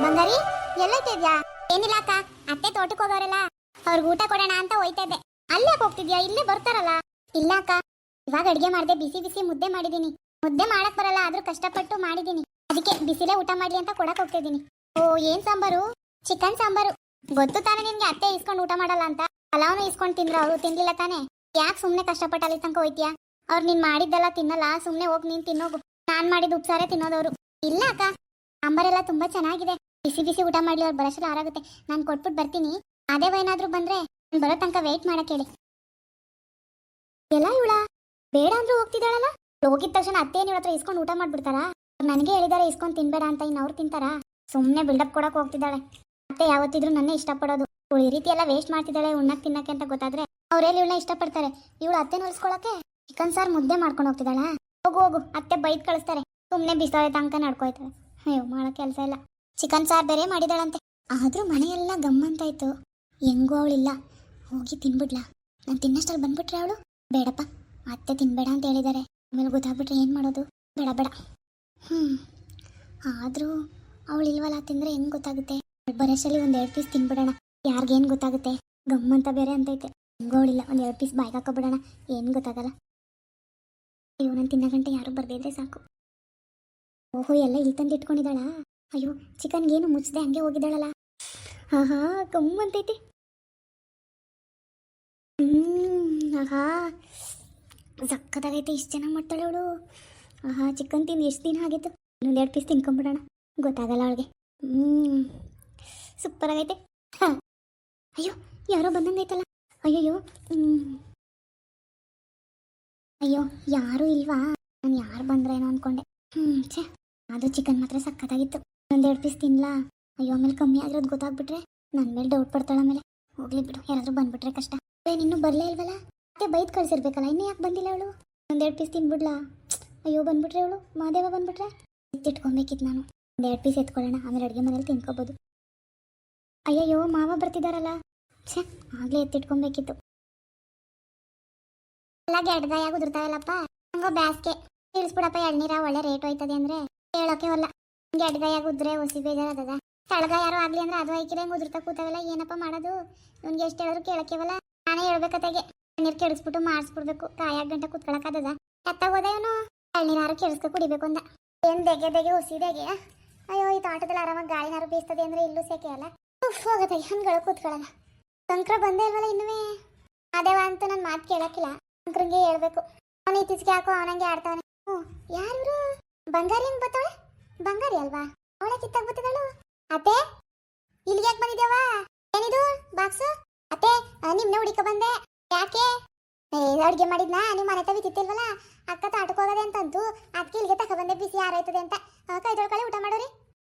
ಬಂಗಾರಿ ಎಲ್ಲೋಯ್ತಿದ್ಯಾ? ಏನಿಲ್ಲ ಅಕ್ಕ, ಅತ್ತೆ ತೋಟಕ್ಕೆ ಹೋಗೋರಲ್ಲ, ಅವ್ರಿಗೆ ಊಟ ಕೊಡೋಣ ಅಂತ ಹೋಯ್ತಾ ಇದ್ದೆ. ಅಲ್ಲೇ ಹೋಗ್ತಿದ್ಯಾ? ಇಲ್ಲೇ ಬರ್ತಾರಲ್ಲ. ಇಲ್ಲ ಅಕ್ಕ, ಇವಾಗ ಅಡ್ಗೆ ಮಾಡಿದೆ, ಬಿಸಿ ಬಿಸಿ ಮುದ್ದೆ ಮಾಡಿದೀನಿ. ಮುದ್ದೆ ಮಾಡಕ್ ಬರಲ್ಲ, ಆದ್ರೂ ಕಷ್ಟಪಟ್ಟು ಮಾಡಿದೀನಿ. ಅದಕ್ಕೆ ಬಿಸಿಲೇ ಊಟ ಮಾಡ್ಲಿ ಅಂತ ಕೊಡಕ್ ಹೋಗ್ತಿದ್ದೀನಿ. ಓ, ಏನ್ ಸಾಂಬಾರು? ಚಿಕನ್ ಸಾಂಬಾರು. ಗೊತ್ತು ತಾನೇ ನಿನ್ಗೆ ಅತ್ತೆ ಇಸ್ಕೊಂಡು ಊಟ ಮಾಡಲ್ಲ ಅಂತ. ಪಲಾವ್ನು ಇಸ್ಕೊಂಡು ತಿಂದ್ರು, ಅವರು ತಿನ್ಲಿಲ್ಲ ತಾನೇ. ಯಾಕೆ ಸುಮ್ನೆ ಕಷ್ಟಪಟ್ಟು ಅಲ್ಲಿ ತನಕ ಹೋಯ್ತೀಯಾ? ಅವ್ರು ನೀನ್ ಮಾಡಿದ್ದೆಲ್ಲ ತಿನ್ನಲ್ಲ, ಸುಮ್ನೆ ಹೋಗಿ ನೀನ್ ತಿನ್ನೋಗು. ನಾನ್ ಮಾಡಿದ ಉಪ್ಸಾರೇ ತಿನ್ನೋದವ್ರು. ಇಲ್ಲ ಅಕ್ಕ, ಸಾಂಬಾರೆಲ್ಲ ತುಂಬಾ ಚೆನ್ನಾಗಿದೆ. ಬಿಸಿ ಬಿಸಿ ಊಟ ಮಾಡ್ಲಿ, ಅವ್ರು ಬರೋಷ್ಟು ಆರಾಗುತ್ತೆ. ನಾನು ಕೊಟ್ಬಿಟ್ಟು ಬರ್ತೀನಿ. ಅದೇ ಏನಾದ್ರೂ ಬಂದ್ರೆ ನಾನು ಬರೋ ತನಕ ವೇಟ್ ಮಾಡಕ್ ಹೇಳಿ. ಎಲ್ಲ ಇವಳ ಬೇಡ ಅಂದ್ರೂ ಹೋಗ್ತಿದ್ದಾಳಲ್ಲ. ಹೋಗಿದ ತಕ್ಷಣ ಅತ್ತೆ ಇವ್ರ ಹತ್ರ ಇಸ್ಕೊಂಡು ಊಟ ಮಾಡ್ಬಿಡ್ತಾರಾ? ನನಗೆ ಹೇಳಿದಾರೆ ಇಸ್ಕೊಂಡು ತಿನ್ಬೇಡ ಅಂತ, ಇನ್ನು ಅವ್ರು ತಿಂತಾರಾ? ಸುಮ್ಮನೆ ಬಿಲ್ಡಪ್ ಕೊಡಕ್ ಹೋಗ್ತಿದ್ದಾಳೆ. ಅತ್ತೆ ಯಾವತ್ತಿದ್ರು ನನ್ನೇ ಇಷ್ಟಪಡೋದು. ಇವಳು ಈ ರೀತಿ ಎಲ್ಲ ವೇಸ್ಟ್ ಮಾಡ್ತಿದ್ದಾಳೆ ಉಣ್ಣಕ್ ತಿನ್ನಕ್ಕೆ ಅಂತ ಗೊತ್ತಾದ್ರೆ ಅವ್ರೇಲಿ ಇವಳನ್ನ ಇಷ್ಟಪಡ್ತಾರೆ. ಇವಳು ಅತ್ತೆ ನೋಡ್ಸ್ಕೊಳಕ್ಕೆ ಚಿಕನ್ ಸಾರು ಮುದ್ದೆ ಮಾಡ್ಕೊಂಡು ಹೋಗ್ತಿದ್ದಾಳ. ಹೋಗು ಹೋಗು, ಅತ್ತೆ ಬೈದ್ ಕಳಿಸ್ತಾರೆ. ಸುಮ್ಮನೆ ಬಿಸಾಳೆ ತನಕ ನಡ್ಕೋಯ್ತಾಳೆ. ಅಯ್ಯೋ, ಮಾಡೋ ಕೆಲಸ ಇಲ್ಲ. ಚಿಕನ್ ಸಾರು ಬೇರೆ ಮಾಡಿದಾಳಂತೆ. ಆದ್ರೂ ಮನೆಯೆಲ್ಲ ಗಮ್ಮಂತಾಯ್ತು. ಹೆಂಗೂ ಅವಳಿಲ್ಲ, ಹೋಗಿ ತಿನ್ಬಿಡ್ಲಾ? ನಾನು ತಿನ್ನಷ್ಟಲ್ಲಿ ಬಂದ್ಬಿಟ್ರೆ ಅವಳು ಬೇಡಪ್ಪ, ಅತ್ತೆ ತಿನ್ಬೇಡ ಅಂತ ಹೇಳಿದ್ದಾರೆ. ಆಮೇಲೆ ಗೊತ್ತಾಗ್ಬಿಟ್ರೆ ಏನು ಮಾಡೋದು? ಬೇಡ ಬೇಡ. ಆದರೂ ಅವಳಿಲ್ವಲ್ಲ, ತಿಂದರೆ ಹೆಂಗೆ ಗೊತ್ತಾಗುತ್ತೆ? ಬರೋಷ್ಟಲ್ಲಿ ಒಂದು 2 ಪೀಸ್ ತಿನ್ಬಿಡೋಣ, ಯಾರಿಗೇನು ಗೊತ್ತಾಗುತ್ತೆ? ಗಮ್ಮಂತ ಬೇರೆ ಅಂತೈತೆ. ಹೆಂಗೂ ಅವಳಿಲ್ಲ, ಒಂದು 2 ಪೀಸ್ ಬಾಯ್ಗೆ ಹಾಕೋಬಿಡೋಣ, ಏನು ಗೊತ್ತಾಗಲ್ಲ. ಅಯ್ಯೋ, ನಾನು ತಿನ್ನೋ ಗಂಟೆ ಯಾರು ಬರ್ದಿದ್ರೆ ಸಾಕು. ಓಹೋ, ಎಲ್ಲ ಇಲ್ಲಿ ತಂದು ಇಟ್ಕೊಂಡಿದ್ದಾಳಾ? ಅಯ್ಯೋ, ಚಿಕನ್ಗೇನು ಮುಚ್ಚದೆ ಹಂಗೆ ಹೋಗಿದ್ದಾಳಲ್ಲ. ಹಾ, ಗಮ್ಮಂತೈತಿ. ಆಹಾ, ಸಕ್ಕತ್ತಾಗೈತೆ. ಇಷ್ಟು ಚೆನ್ನಾಗಿ ಮಾಡ್ತಾಳೆ ಅವಳು. ಆಹಾ, ಚಿಕನ್ ತಿಂದು ಎಷ್ಟು ದಿನ ಆಗಿತ್ತು. ಇನ್ನೊಂದು 2 ಪೀಸ್ ತಿನ್ಕೊಂಬಿಡೋಣ, ಗೊತ್ತಾಗಲ್ಲ ಅವಳಿಗೆ. ಸೂಪರ್ ಆಗೈತೆ. ಅಯ್ಯೋ, ಯಾರೋ ಬಂದಂಗೈತಲ್ಲ. ಅಯ್ಯಯ್ಯೋ, ಅಯ್ಯೋ, ಯಾರೂ ಇಲ್ವಾ? ನಾನು ಯಾರು ಬಂದ್ರೇನೋ ಅಂದ್ಕೊಂಡೆ. ಛೇ, ಅದು ಚಿಕನ್ ಮಾತ್ರ ಸಕ್ಕತ್ತಾಗಿತ್ತು. ಒಂದು 2 ಪೀಸ್ ತಿನ್ಲಾ? ಅಯ್ಯೋ, ಆಮೇಲೆ ಕಮ್ಮಿ ಆಗಿರೋದು ಗೊತ್ತಾಗ್ಬಿಟ್ರೆ ನನ್ನ ಮೇಲೆ ಡೌಟ್ ಪಡ್ತಾಳ. ಆಮೇಲೆ ಹೋಗ್ಲಿ ಬಿಡು, ಯಾರಾದ್ರೂ ಬಂದ್ಬಿಟ್ರೆ ಕಷ್ಟ. ಇನ್ನೂ ಬರಲೇ ಇಲ್ವಲ್ಲ? ಮತ್ತೆ ಬೈದ್ ಕಳ್ಸಿರ್ಬೇಕಲ್ಲ, ಇನ್ನೂ ಯಾಕೆ ಬಂದಿಲ್ಲ ಅವಳು? ಒಂದು 2 ಪೀಸ್ ತಿನ್ಬಿಡ್ಲಾ? ಅಯ್ಯೋ, ಬಂದ್ಬಿಟ್ರೆ ಅವಳು ಮಾದೇವ ಬಂದ್ಬಿಟ್ರೆ ಎತ್ತಿಟ್ಕೊಬೇಕಿತ್ತು ನಾನು. ಒಂದು 2 ಪೀಸ್ ಎತ್ಕೊಳ್ಳೋಣ, ಆಮೇಲೆ ಅಡುಗೆ ಮನೇಲಿ ತಿನ್ಕೋಬೋದು. ಅಯ್ಯಯ್ಯೋ, ಮಾವ ಬರ್ತಿದ್ದಾರಲ್ಲ. ಛೇ, ಆಗಲೇ ಎತ್ತಿಟ್ಕೊಬೇಕಿತ್ತು. ಎಲ್ಲ ಗೆಡ್ಗಾಯ ಉದುರ್ತಾವಲ್ಲಪ್ಪ, ಹಂಗೋ ಬ್ಯಾಸ್ಗೆ ತಿಳಿಸ್ಬಿಡಪ್ಪ. ಎಳ್ನೀರ ಒಳ್ಳೆ ರೇಟ್ ಹೋಯ್ತದೆ ಅಂದ್ರೆ ಹೇಳೋಕೆ ಹೊಲ್ಲ. ಗೆಡ್ಗಾಯ ಉದ್ರೆ ಹೊಸಿ ಬೇಜಾರದ. ತಳಗ ಯಾರೋ ಆಗ್ಲಿ ಅಂದ್ರೆ ಅದು ಐಕಿಲ್ಲ, ಹೆಂಗೆ ಉದುರ್ತಾ ಕೂತಾವೆಲ್ಲ. ಏನಪ್ಪ ಮಾಡೋದು? ಇವ್ನಿಗೆ ಎಷ್ಟು ಹೇಳಿದ್ರು ಕೇಳೋಕೆವಲ್ಲ. ನಾನೇ ಹೇಳ್ಬೇಕತ್ತಾಗೆ ನೀರು ಕೆಡಿಸ್ಬಿಟ್ಟು ಮಾಡಿಸ್ಬಿಡ್ಬೇಕು. ಕಾಯಾಗ ಗಂಟೆ ಕುತ್ಕೊಳಕ್ಕದ ಎತ್ತಾಗೋದ ಇವನು. ಎಳ್ನೀರಾರು ಕೆಡಿಸ್ಕೊ ಕುಡಿಬೇಕು ಅಂದ. ಏನು ಬೆಗೆ ಹೊಸಿದಾಗೆ. ಅಯ್ಯೋ, ಈ ತೋಟದಲ್ಲಿ ಆರಾಮಾಗಿ ಗಾಳಿನಾರು ಬೀಸ್ತದೆ ಅಂದ್ರೆ ಇಲ್ಲೂ ಸೇಕೆ ಅಲ್ಲ. ಹೋಗತ್ತಾಗೆ ಹಂಗಳು ಕೂತ್ಕೊಳ್ಳಲ್ಲ. ಶಂಕರ ಬಂದೇ ಇಲ್ವಲ್ಲ ಇನ್ನುವೇ. ಅದೇವ ಅಂತೂ ನನ್ನ ಮಾತು ಕೇಳಕ್ಕಿಲ್ಲ. ಶಂಕರಂಗೆ ಹೇಳ್ಬೇಕು. ಅವನು ಇತ್ತೀಚೆಗೆ ಯಾಕೋ ಅವನಂಗೆ ಆಡ್ತಾವನೆ. ಯಾರು? ಬಂಗಾರಿ ಹೆಂಗ್ ಬರ್ತಾಳೆ? ಬಂಗಾರಿ ಅಲ್ವಾ? ಅವಳೆ ಕಿತ್ತಾಗ ಬರ್ತಿದ್ದಾಳು. ಅತ್ತೆ, ಇಲ್ಲಿಗೆ ಯಾಕೆ ಬಂದಿದ್ಯಾವ? ಏನಿದು ಬಾಕ್ಸು? ಅತ್ತೆ, ನಿಮ್ನೆ ಹುಡಿಕ ಬಂದೆ. ಯಾಕೆ? ಅಡುಗೆ ಮಾಡಿದ್ನಾ? ನೀವು ಮನೆ ತವಿತಿಲ್ವಲ್ಲ, ಅಕ್ಕ ತಾಟಕ್ಕೆ ಹೋಗದೆ ಅಂತಂತು. ಅದಕ್ಕೆ ಇಲ್ಲಿಗೆ ತಕ ಬಂದೆ, ಬಿಸಿ ಆರೈತದೆ ಅಂತ. ಕೈ ತೊಳ್ಕೊಳ್ಳಿ, ಊಟ ಮಾಡೋರಿ.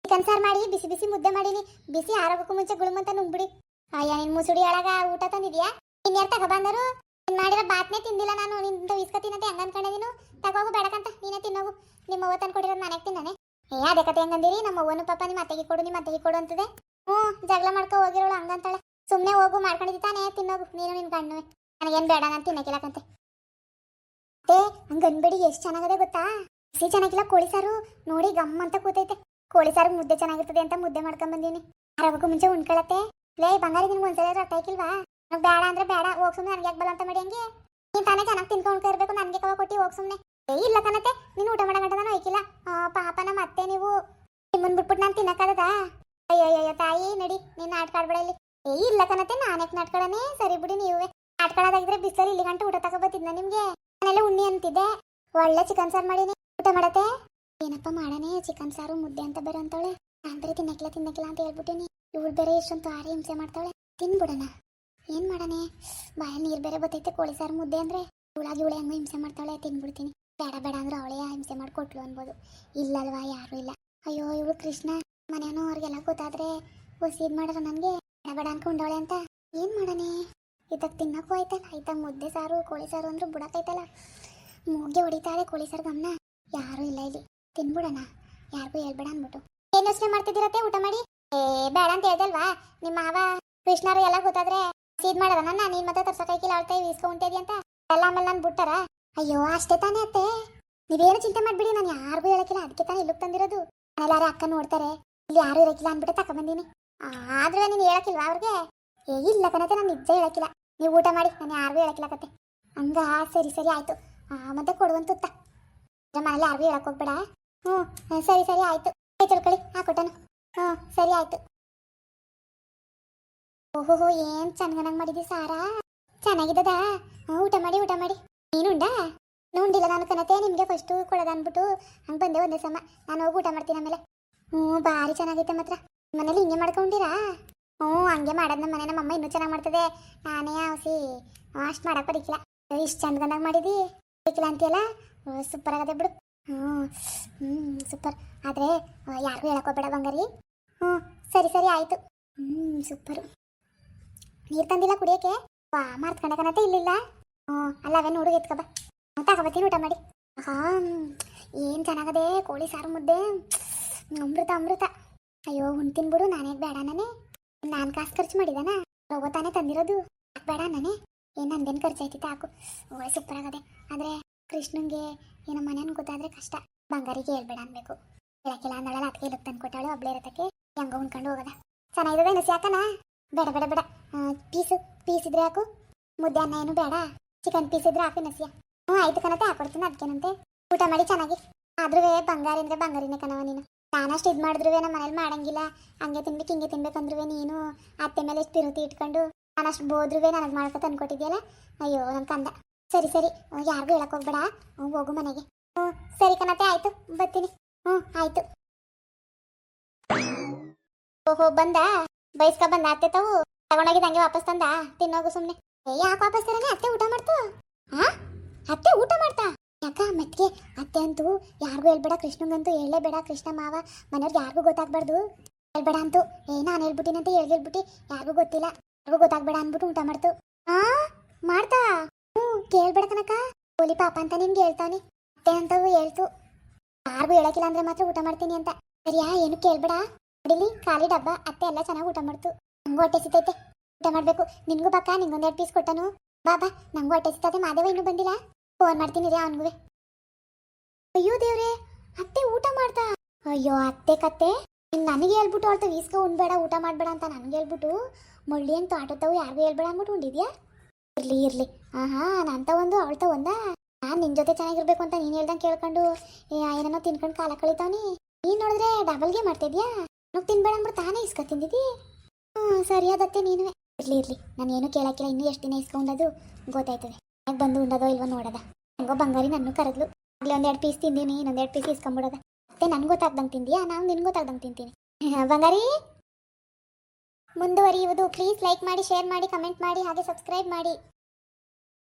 ಚಿಕನ್ ಸಾರು ಮಾಡಿ ಬಿಸಿ ಬಿಸಿ ಮುದ್ದೆ ಮಾಡೀನಿ. ಬಿಸಿ ಆರೋಗಕ್ಕೂ ಮುಂಚೆ ಗುಳುಮಂತ ನುಂಗ್ಬಿಡಿ. ಅಯ್ಯ, ನಿನ್ ಮುಸುಡಿ ಒಳಗ ಊಟ ತಂದಿದ್ಯಾ? ಇನ್ಯಾರು ತಕ ಬಂದರು? ನೀನ್ ಮಾಡಿರೋ ಬಾತ್ನೇ ತಿಂದಿಲ್ಲ ನಾನು. ನಿಂದ ಇಸ್ಕತೀನಂತೆ ಹೆಂಗ ಅನ್ಕೊಂಡಿದೀನು. ತಗೋಗು ಬೇಡಕಂತ, ನೀನೇ ತಿನ್ನೋಗು. ನಿಮ್ಮ ಅವ್ವ ತಂದು ಕೊಡಿರೋದು ಮನೆಗೆ ತಿನ್ನಾನೆ. ಅದೇ ಕತೆ ಹೆಂಗಂದಿರಿ? ನಮ್ಮ ಅವ್ವನು ಪಾಪ ನಿಮ್ಮ ಅತ್ತೆಗೆ ಕೊಡು, ನಿಮ್ಮ ಅತ್ತೆಗೆ ಕೊಡು ಅಂತದೆ. ಜಗಳ ಮಾಡ್ಕೊ ಹೋಗಿರೋಳು ಹಂಗಂತಾಳೆ. ಸುಮ್ಮನೆ ಹೋಗು, ಮಾಡ್ಕೊಂಡಿದ್ದಿ ತಾನೇ, ತಿನ್ನೋಗು ನೀನು ನಿನ್ ಗಣ್ಣುವೆ. ನನಗೇನು ಬೇಡ, ನಾನು ತಿನ್ನಕ್ಕಿಲ್ಲಕಂತೆ. ಅತ್ತೆ, ಹಂಗೆ ಅನ್ಬೇಡಿ, ಎಷ್ಟು ಚೆನ್ನಾಗದೆ ಗೊತ್ತಾ? ಬಿಸಿ ಚೆನ್ನಾಗಿಲ್ಲ, ಕೋಳಿ ಸಾರು ನೋಡಿ ಗಮ್ಮ ಅಂತ ಕೂತೈತೆ. ಕೋಳಿ ಸಾರು ಮುದ್ದೆ ಚೆನ್ನಾಗಿರ್ತದೆ ಅಂತ ಮುದ್ದೆ ಮಾಡ್ಕೊಂಡ್ ಬಂದೀನಿ. ಆರೋಗ್ಯಕ್ಕೂ ಮುಂಚೆ ಉಣ್ಕೊಳತ್ತೆ. ಲೇ ಬಂಗಾರಿ, ನಿನ್ಗೆ ಒಂದ್ಸಲ ರೊಟ್ಟ ಹಾಕಿಲ್ವಾ? ನನಗೆ ಬೇಡ ಅಂದ್ರೆ ಬೇಡ, ಹೋಗ್ ಸುಮ್ಮನೆ. ನನಗೆ ಯಾಕೆ ಬಲ್ಲ ಅಂತ ಮಾಡಿ ಹಂಗೆ? ನೀನು ತಾನೇ ಚೆನ್ನಾಗಿ ತಿನ್ಕೊಂಡು ಇರಬೇಕು, ನನಗೆ ಕವ ಕೊಟ್ಟು ಹೋಗ್ ಸುಮ್ಮನೆ. ಇಲ್ಲ ಕಣತೆ, ನೀನು ಊಟ ಮಾಡೋ ಗಂಟ ನಾನು ಹೋಯ್ಕಿಲ್ಲ. ಪಾಪ ನಮ್ಮ ಅತ್ತೆ, ನೀವು ನಿಮ್ಮನ್ ಬಿಟ್ಬಿಟ್ಟು ನಾನು ತಿನ್ನಕ್ಕಾಗದಾ? ಅಯ್ಯಯ್ಯೋ ತಾಯಿ, ನಡಿ, ನೀನು ನಾಟಕ ಆಡ್ಬೇಡ ಇಲ್ಲಿ. ಇಲ್ಲ ಕಣತೆ, ನಾನಕ್ಕೆ ನಾಟ್ಕೊಳನೆ. ಸರಿ ಬಿಡಿ, ನೀವೇ ನಾಟ್ಕೊಳೋದಾಗಿದ್ರೆ ಬಿಸಲ್ಲಿ ಇಲ್ಲಿ ಗಂಟು ಊಟ ತಗೋಬತ್ತಿದ್ನ ನಿಮ್ಗೆ. ನಾನೆಲ್ಲ ಉಣ್ಣಿ ಅಂತಿದ್ದೆ. ಒಳ್ಳೆ ಚಿಕನ್ ಸಾರು ಮಾಡೀನಿ, ಊಟ ಮಾಡತ್ತೆ. ಏನಪ್ಪ ಮಾಡನೆ, ಚಿಕನ್ ಸಾರು ಮುದ್ದೆ ಅಂತ ಬೇರೆ ಅಂತವಳೆ. ನಾನು ಬೇರೆ ತಿನ್ನಕ್ಕಿಲ್ಲ ಅಂತ ಹೇಳ್ಬಿಟ್ಟಿನಿ. ಇವಳು ಬೇರೆ ಎಷ್ಟೊಂದು ಆರಿ ಹಿಂಸೆ ಮಾಡ್ತಾವಳೆ. ತಿನ್ಬಿಡೋಣ, ಏನ್ ಮಾಡನೆ? ಬಾಯಲ್ಲಿ ನೀರು ಬೇರೆ ಬತ್ತೈತೆ. ಕೋಳಿ ಸಾರು ಮುದ್ದೆ ಅಂದ್ರೆ ಇವಳೆ ಹೆಂಗೋ ಹಿಂಸೆ ಮಾಡ್ತಾವಳೆ. ತಿನ್ಬಿಡ್ತೀನಿ. ಬೇಡ ಬೇಡ ಅಂದ್ರೆ ಅವಳೇ ಹಿಂಸೆ ಮಾಡ್ಕೊಟ್ಲು ಅನ್ಬೋದು. ಇಲ್ಲಲ್ವಾ, ಯಾರು ಇಲ್ಲ. ಅಯ್ಯೋ, ಇವಳು ಕೃಷ್ಣ ಮನೆಯೂ ಅವ್ರಿಗೆಲ್ಲ ಗೊತ್ತಾದ್ರೆ ಹೊಸಿದ್ ಮಾಡ್ರ ನನಗೆ ಬೇಡ ಅನ್ಕೊಂಡವಳೆ ಅಂತ. ಏನ್ ಮಾಡನೆ? ಇದಾಗ ತಿನ್ನಕ್ಕೂ ಆಯ್ತಲ್ಲ. ಆಯ್ತಾ ಮುದ್ದೆ ಸಾರು ಕೋಳಿ ಸಾರು ಅಂದ್ರೆ ಬುಡಕೈತಲ್ಲ. ಮೂಗ್ಗೆ ಹೊಡಿತಾಳೆ ಕೋಳಿ ಸಾರು ಗಮನ. ಯಾರು ಇಲ್ಲ ಇಲ್ಲಿ, ತಿನ್ಬಿಡೋಣ. ಯಾರಿಗೂ ಹೇಳ್ಬೇಡ ಅನ್ಬಿಟ್ಟು. ಏನ್ ಯೋಚನೆ ಮಾಡ್ತಿದ್ದೀರತ್ತೆ? ಊಟ ಮಾಡಿ. ಬೇಡ ಅಂತ ಹೇಳ್ದಲ್ವಾ ನಿಮ್ಮ ಮಾವ ಕೃಷ್ಣರು ಎಲ್ಲ ಗೊತ್ತಾದ್ರೆ ಸೀದ್ ಮಾಡದ ನನ್ನ. ನೀನ್ ಮತ್ತೆ ತರ್ಸಕೈಕಿಲ್ಲ, ಆಳ್ತಾ ಇಸ್ಕೊಂತಿದ್ಯ ಅಂತ ಎಲ್ಲ. ಆಮೇಲೆ ನಾನು ಬಿಟ್ಟಾರ. ಅಯ್ಯೋ, ಅಷ್ಟೇ ತಾನೇ ಅತ್ತೆ, ನೀವೇನು ಚಿಂತೆ ಮಾಡ್ಬಿಡಿ. ನಾನು ಯಾರಿಗೂ ಹೇಳಕ್ಕಿಲ್ಲ. ಅದಕ್ಕೆ ತಾನೇ ಇಲ್ಲಿಗೆ ತಂದಿರೋದು. ಮನೆಲ್ಲಾರ ಅಕ್ಕ ನೋಡ್ತಾರೆ, ಇಲ್ಲಿ ಯಾರು ಇರಕ್ಕಿಲ್ಲ ಅಂದ್ಬಿಟ್ಟು ತಕೊಂಬಂದೀನಿ. ಆದ್ರೂ ನೀನು ಹೇಳಕ್ಕಿಲ್ವಾ ಅವ್ರಿಗೆ? ಏ ಇಲ್ಲ ಕಣತೆ, ನಾನು ನಿಜ ಹೇಳಕ್ಕಿಲ್ಲ. ನೀವು ಊಟ ಮಾಡಿ, ನಾನು ಯಾರಿಗೂ ಹೇಳಕ್ಕಿಲ್ಲ ಕತೆ. ಹಂಗ ಸರಿ ಸರಿ ಆಯ್ತು. ಮತ್ತೆ ಕೊಡುವಂತುತ್ತ ಮನೇಲಿ ಯಾರಿಗೂ ಹೇಳಕ್ ಹೋಗ್ಬೇಡ. ಸರಿ ಸರಿ ಆಯ್ತು. ತಿಳ್ಕೊಳ್ಳಿ ಹಾಕೊಟ್ಟನು. ಸರಿ ಆಯ್ತು. ಓಹೋ ಏನ್ ಚೆನ್ನಾಗಿ ಮಾಡಿದಿ ಸಾರಾ, ಚೆನ್ನಾಗಿದ್ದದ. ಊಟ ಮಾಡಿ ಊಟ ಮಾಡಿ. ನೀನು ಉಂಡ? ಉಂಡಿಲ್ಲ ನಾನು ಕಣತೆ, ನಿಮ್ಗೆ ಫಸ್ಟು ಕೊಡೋದ ಅಂದ್ಬಿಟ್ಟು ಹಂಗೆ ಬಂದೆ ಒಂದೇ ಸಮ. ನಾನು ಹೋಗಿ ಊಟ ಮಾಡ್ತೀನಿ ಆಮೇಲೆ. ಭಾರಿ ಚೆನ್ನಾಗೈತೆ ಮಾತ್ರ. ಮನೇಲಿ ಹಿಂಗೆ ಮಾಡ್ಕೊಂಡಿರಾ? ಹಂಗೆ ಮಾಡೋದು ನಮ್ಮ ಮನೆ. ನಮ್ಮಮ್ಮ ಇನ್ನೂ ಚೆನ್ನಾಗಿ ಮಾಡ್ತದೆ. ನಾನೇ ಹಸಿ ಅಷ್ಟು ಮಾಡಕ್ಕೆ ಬರೀಕಿಲ್ಲ. ಇಷ್ಟು ಚಂದಗಂದಾಗ ಮಾಡಿದಿ ಬೇಕಿಲ್ಲ ಅಂತೀಯಲ್ಲ. ಸೂಪರ್ ಆಗದೆ ಬಿಡು. ಸೂಪರ್. ಆದರೆ ಯಾರಿಗೂ ಹೇಳಕ್ಕೋಗ್ಬೇಡ ಬಂಗಾರಿ. ಸರಿ ಸರಿ ಆಯಿತು. ಸೂಪರು. ನೀರು ತಂದಿಲ್ಲ ಕುಡಿಯೋಕ್ಕೆ? ಮಾಡ್ಕೊಂಡೆ ಕಣತೆ ಇಲ್ಲಿಲ್ಲ. ಅಲ್ಲವೇ ನೋಡು ಎತ್ಕೊ ಬಾ. ತಗೋಬತ್ತೀನಿ ಊಟ ಮಾಡಿ. ಏನು ಚೆನ್ನಾಗದೆ ಕೋಳಿ ಸಾರು ಮುದ್ದೆ. ಅಮೃತ ಅಮೃತ. ಅಯ್ಯೋ ಉಣ್ತೀನಿ ಬಿಡು, ನಾನೇ ಬೇಡ ನಾನೇ. ನಾನು ಕಾಸು ಖರ್ಚು ಮಾಡಿದಾನ? ರೋಗೋ ತಾನೇ ತಂದಿರೋದು. ಬೇಡ ನಾನೇ. ಏನು ನಂದೇನು ಖರ್ಚಾಯ್ತಿತ್ತು ಹಾಕು. ಒಳ್ಳೆ ಸೂಪರ್ ಆಗದೆ. ಆದರೆ ಕೃಷ್ಣಂಗೆ ಏನೋ ಮನೇನು ಗೊತ್ತಾದರೆ ಕಷ್ಟ. ಬಂಗಾರಿಗೆ ಹೇಳ್ಬೇಡ ಅನ್ಬೇಕು. ಹೇಳಕ್ಕಿಲ್ಲ ಅಂದಳಲ್ಲ, ಅದಕ್ಕೆ ಇಲ್ಲಕ್ಕೆ ತಂದು ಕೊಟ್ಟಾಳು. ಒಬ್ಳೆ ಇರೋದಕ್ಕೆ ಹೆಂಗೋ ಉಣ್ಕೊಂಡು ಹೋಗೋದ. ಚೆನ್ನಾಗಿದೆ ನಸಿ ಯಾಕನ? ಬೇಡ ಬೇಡ ಬೇಡ. ಪೀಸ್ ಇದ್ರೆ ಹಾಕು. ಮುದ್ದೆ ಅನ್ನ ಏನು ಬೇಡ. ಚಿಕನ್ ಪೀಸ್ ಇದ್ರೆ ಹಾಕು ನಸಿಯ. ಆಯ್ತು ಕಣತೆ, ಹಾಕೊಡ್ತೀನಿ. ಅದಕ್ಕೇನಂತೆ. ಊಟ ಮಾಡಿ ಚೆನ್ನಾಗಿ. ಆದ್ರೂ ಬಂಗಾರಿ ಅಂದರೆ ಬಂಗಾರಿನೇ ಕಣವ ನೀನು. ನಾನಷ್ಟು ಇದು ಮಾಡಿದ್ರು ನಮ್ಮ ಮನೇಲಿ ಮಾಡಂಗಿಲ್ಲ. ಹಂಗೆ ತಿನ್ಬೇಕು ಹಿಂಗೆ ತಿನ್ಬೇಕಂದ್ರೂ ನೀನು ಅತ್ತೆ ಮೇಲೆ ಎಷ್ಟು ತಿರುತಿ ಇಟ್ಕೊಂಡು ನಾನಷ್ಟು ಬೋದ್ರೂ ನನಗೆ ಮಾಡ್ಕೊ ತಂದ್ಕೊಟ್ಟಿದ್ಯಲ್ಲ. ಅಯ್ಯೋ ನನ್ನ ಕಂದ. ಸರಿ ಸರಿ, ಯಾರಿಗೂ ಹೇಳಕ್ ಹೋಗ್ಬೇಡ. ಹೋಗು ಮನೆಗೆ. ಸರಿ ಕಣತೆ, ಆಯ್ತು ಬರ್ತೀನಿ. ಆಯ್ತು. ಓಹೋ ಬಂದ ಬೈಸ್ಕೊ ಬಂದ ಅತ್ತೆ ತಾವು ತಗೊಂಡೋಗಿದ್ದು ಹಂಗೆ ವಾಪಸ್ ತಂದ. ತಿನ್ನೋಗು ಸುಮ್ಮನೆ. ಯಾಕೆ ವಾಪಸ್ ತರನೆ? ಅತ್ತೆ ಊಟ ಮಾಡ್ತು. ಅತ್ತೆ ಊಟ ಮಾಡ್ತಾ? ಯಾಕ ಮೆತ್ಗೆ ಅತ್ತೆ ಅಂತೂ ಯಾರಿಗೂ ಹೇಳ್ಬೇಡ. ಕೃಷ್ಣಂಗಂತೂ ಹೇಳಲೇಬೇಡ. ಕೃಷ್ಣ ಮಾವ ಮನೆಯವ್ರಿಗೆ ಯಾರಿಗೂ ಗೊತ್ತಾಗ್ಬಾರ್ದು. ಹೇಳ್ಬೇಡ ಅಂತೂ. ನಾನು ಹೇಳ್ಬಿಟ್ಟಿನಂತ ಹೇಳ್ಬಿಟ್ಟು ಯಾರಿಗೂ ಗೊತ್ತಿಲ್ಲ, ಯಾರಿಗೂ ಗೊತ್ತಾಗ್ಬೇಡ ಅಂದ್ಬಿಟ್ಟು ಊಟ ಮಾಡ್ತು. ಮಾಡ್ತಾ? ಕೇಳ್ಬೇಡ ಕನಕ. ಗೋಲಿ ಪಾಪ ಅಂತ ನಿನ್ಗೆ ಹೇಳ್ತಾವನಿ. ಅತ್ತೆ ಅಂತವು ಹೇಳ್ತು. ಯಾರಿಗೂ ಹೇಳಕ್ಕಿಲ್ಲ ಅಂದ್ರೆ ಮಾತ್ರ ಊಟ ಮಾಡ್ತೀನಿ ಅಂತ. ಸರಿಯಾ? ಏನು ಕೇಳ್ಬೇಡ. ಅಡಿಲಿ ಖಾಲಿ ಡಬ್ಬ. ಅತ್ತೆ ಎಲ್ಲ ಚೆನ್ನಾಗಿ ಊಟ ಮಾಡ್ತು. ನಂಗೂ ಹೊಟ್ಟೆ ಸಿತೈತೆ, ಊಟ ಮಾಡ್ಬೇಕು. ನಿನ್ಗೂ ಬಾಕ, ನಿಂಗೊಂದೆರಡು ಪೀಸ್ ಕೊಟ್ಟನು. ಬಾಬಾ ನಂಗೂ ಹೊಟ್ಟೆ ಸಿಗ್ತದೆ. ಮಾದೇವ ಇನ್ನೂ ಬಂದಿಲ್ಲ. ಫೋನ್ ಮಾಡ್ತೀನಿ ರೀ ಅವನಿಗೂ. ಅಯ್ಯೋ ದೇವ್ರೆ, ಅತ್ತೆ ಊಟ ಮಾಡ್ತಾ? ಅಯ್ಯೋ ಅತ್ತೆ ಕತ್ತೆ, ನನಗೆ ಹೇಳ್ಬಿಟ್ಟು ಅವಳ್ತ ವೀಸ್ಕೊ ಉಣ್ಬೇಡ ಊಟ ಮಾಡಬೇಡ ಅಂತ ನನಗೆ ಹೇಳ್ಬಿಟ್ಟು ಮೊಳ್ಳಿ ಅಂತ ಆಟೋತಾವು ಯಾರಿಗೂ ಹೇಳ್ಬೇಡ ಅಂದ್ಬಿಟ್ಟು ಉಂಡಿದ್ಯಾ? ಇರ್ಲಿ ಇರ್ಲಿ. ನಂತ ಒಂದು ಅವಳ್ತ ಒಂದ. ನಾನು ನಿನ್ನ ಜೊತೆ ಚೆನ್ನಾಗಿರ್ಬೇಕು ಅಂತ ನೀನು ಹೇಳ್ದಂಗೆ ಕೇಳ್ಕೊಂಡು ಏನೇನೋ ತಿನ್ಕೊಂಡು ಕಾಲ ಕಳಿತಾವನಿ. ನೀನು ನೋಡಿದ್ರೆ ಡಬಲ್ಗೆ ಮಾಡ್ತಿದ್ಯಾ? నువ్వు ತಿನ್ಬೇಡ ತಾನೇ ಇಸ್ಕೊ ತಿಂದಿದ್ದಿ. ಸರಿಯಾದತ್ತೆ ನೀನು. ಇರ್ಲಿ ಇರ್ಲಿ, ನಾನು ಏನು ಕೇಳಕ್ಕಿಲ್ಲ. ಇನ್ನೂ ಎಷ್ಟು ದಿನ ಇಸ್ಕೊಂಡದು ಗೊತ್ತಾಯ್ತದೆ. ಯಾಕೆ ಬಂದು ಉಂಡದೋ ಇಲ್ವೋ ನೋಡದ. ಹೆಂಗೋ ಬಂಗಾರಿ ನನ್ನ ಕರೆದ್ಲು. ಅಲ್ಲಿ ಒಂದೆರಡು ಪೀಸ್ ತಿಂದೀನಿ, ಇನ್ನೊಂದೆರಡು ಪೀಸ್ ಇಸ್ಕೊಂಬಿಡೋದ. ಮತ್ತೆ ನನ್ಗೆ ಗೊತ್ತಾಗ್ದಂಗೆ ತಿಂದಿಯಾ? ನಾನು ನಿನ್ಗೆ ಗೊತ್ತಾಗ್ದಂಗೆ ತಿಂತೀನಿ. ಬಂಗಾರಿ ಮುಂದುವರಿಯುವುದು. ಪ್ಲೀಸ್ ಲೈಕ್ ಮಾಡಿ, ಶೇರ್ ಮಾಡಿ, ಕಮೆಂಟ್ ಮಾಡಿ, ಹಾಗೆ ಸಬ್ಸ್ಕ್ರೈಬ್ ಮಾಡಿ.